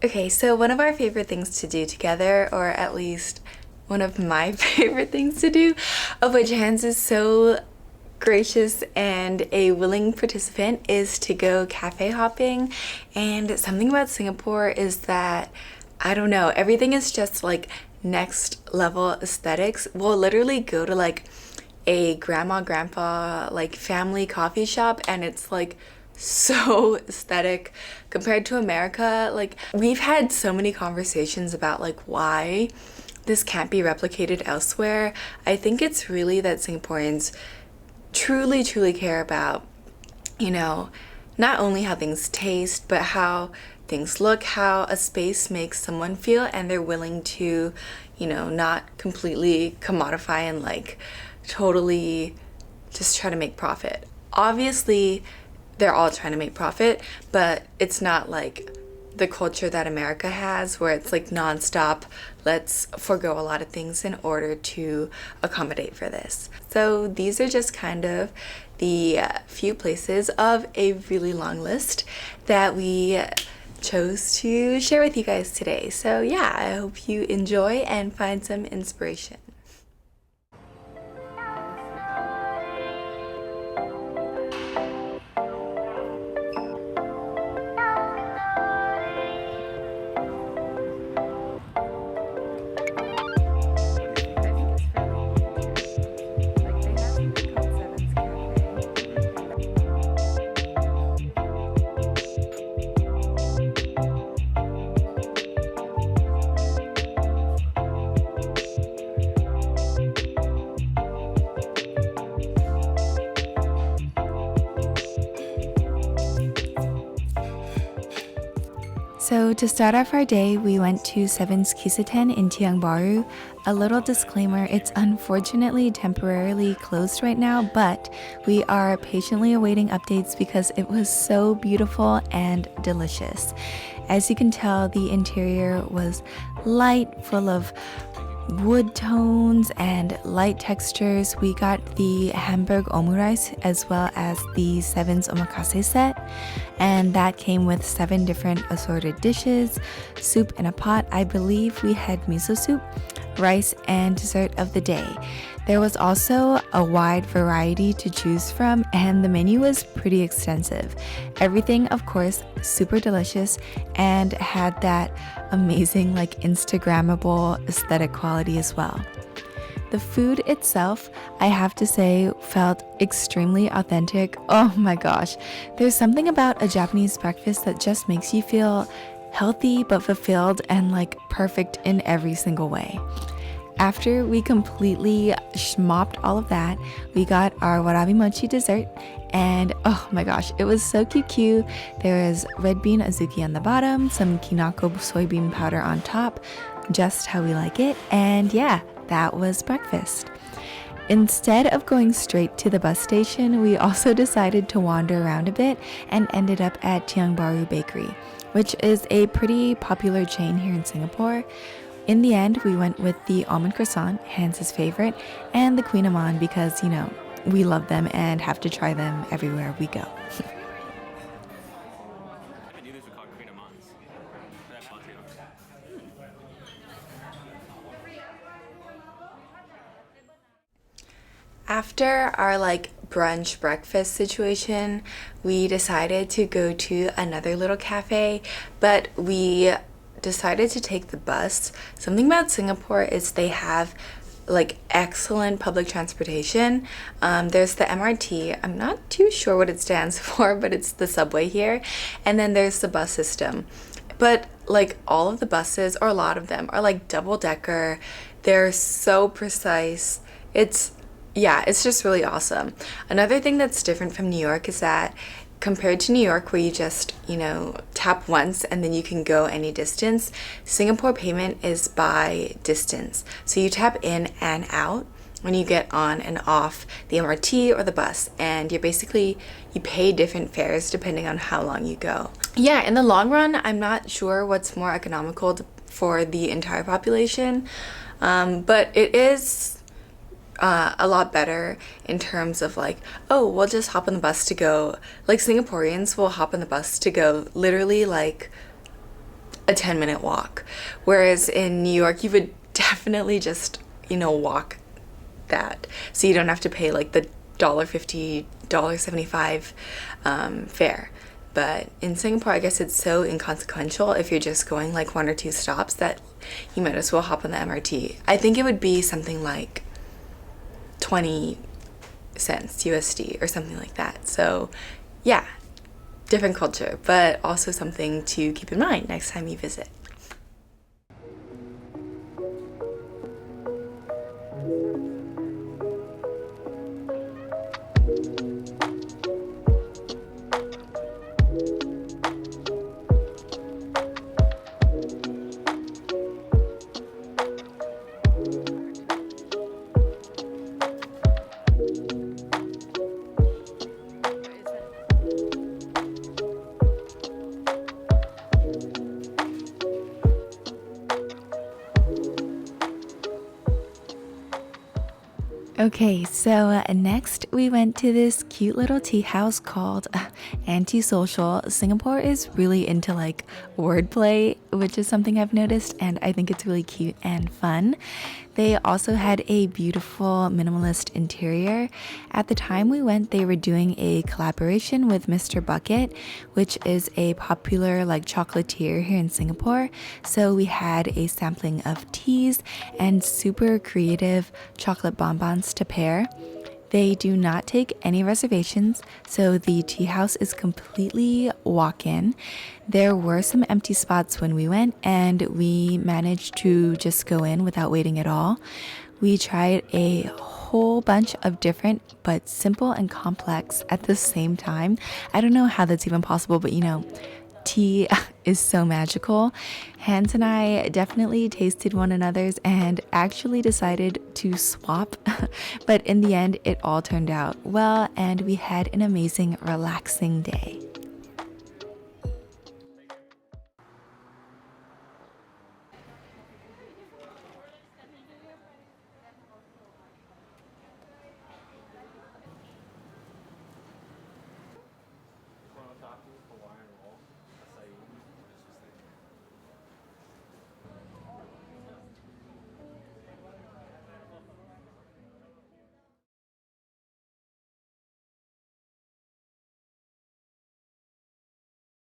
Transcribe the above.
Okay, so one of our favorite things to do together, or at least one of my favorite things to do, of which Hans is so gracious and a willing participant, is to go cafe hopping. And something about Singapore is that, I don't know, everything is just like next level aesthetics. We'll literally go to like a grandma grandpa like family coffee shop and it's like so aesthetic compared to America. Like, we've had so many conversations about like why this can't be replicated elsewhere. I think it's really that Singaporeans truly care about, not only how things taste, but how things look, how a space makes someone feel, and they're willing to, not completely commodify and like totally just try to make profit. Obviously, they're all trying to make profit, but it's not like the culture that America has where it's like nonstop, let's forego a lot of things in order to accommodate for this. So these are just kind of the few places of a really long list that we chose to share with you guys today. So yeah, I hope you enjoy and find some inspiration. So to start off our day, we went to Seven's Kissaten in Tiong Bahru. A little disclaimer, it's unfortunately temporarily closed right now, but we are patiently awaiting updates because it was so beautiful and delicious. As you can tell, the interior was light, full of wood tones and light textures. We got the Hamburg omurice as well as the Seven's omakase set, and that came with 7 different assorted dishes, soup in a pot. I believe we had miso soup, rice, and dessert of the day. There was also a wide variety to choose from, and the menu was pretty extensive. Everything, of course, super delicious and had that amazing, like, Instagrammable aesthetic quality as well. The food itself, I have to say, felt extremely authentic. Oh my gosh, there's something about a Japanese breakfast that just makes you feel healthy but fulfilled and like perfect in every single way. After we completely schmopped all of that, we got our warabi mochi dessert, and oh my gosh, it was so cute. There was red bean azuki on the bottom, some kinako soybean powder on top, just how we like it, and yeah, that was breakfast. Instead of going straight to the bus station, we also decided to wander around a bit and ended up at Tiong Bahru Bakery, which is a pretty popular chain here in Singapore. In the end, we went with the almond croissant, Hans's favorite, and the Queen Amman because, we love them and have to try them everywhere we go. I knew these were called Queen Ammans. That's fun too. After our brunch breakfast situation, we decided to go to another little cafe, but we decided to take the bus. Something about Singapore is they have excellent public transportation. There's the MRT. I'm not too sure what it stands for, but it's the subway here. And then there's the bus system. But all of the buses, or a lot of them, are double decker. They're so precise. It's just really awesome. Another thing that's different from New York is that compared to New York, where you just, tap once and then you can go any distance, Singapore payment is by distance. So you tap in and out when you get on and off the MRT or the bus, and you pay different fares depending on how long you go. Yeah, in the long run, I'm not sure what's more economical for the entire population, but it is a lot better in terms of we'll just hop on the bus to go. Singaporeans will hop on the bus to go literally a 10-minute walk. Whereas in New York, you would definitely just, walk that. So you don't have to pay like the $1.50, $1.75 fare. But in Singapore, I guess it's so inconsequential if you're just going like 1 or 2 stops that you might as well hop on the MRT. I think it would be something like 20 cents USD or something like that. So yeah, different culture, but also something to keep in mind next time you visit. Okay, so next we went to this cute little tea house called Antisocial. Singapore is really into like wordplay, which is something I've noticed, and I think it's really cute and fun. They also had a beautiful minimalist interior. At the time we went, they were doing a collaboration with Mr. Bucket, which is a popular like chocolatier here in Singapore. So we had a sampling of teas and super creative chocolate bonbons to pair. They do not take any reservations, so the tea house is completely walk-in. There were some empty spots when we went, and we managed to just go in without waiting at all. We tried a whole bunch of different but simple and complex at the same time. I don't know how that's even possible, but tea is so magical. Hans and I definitely tasted one another's and actually decided to swap, but in the end, it all turned out well, and we had an amazing, relaxing day.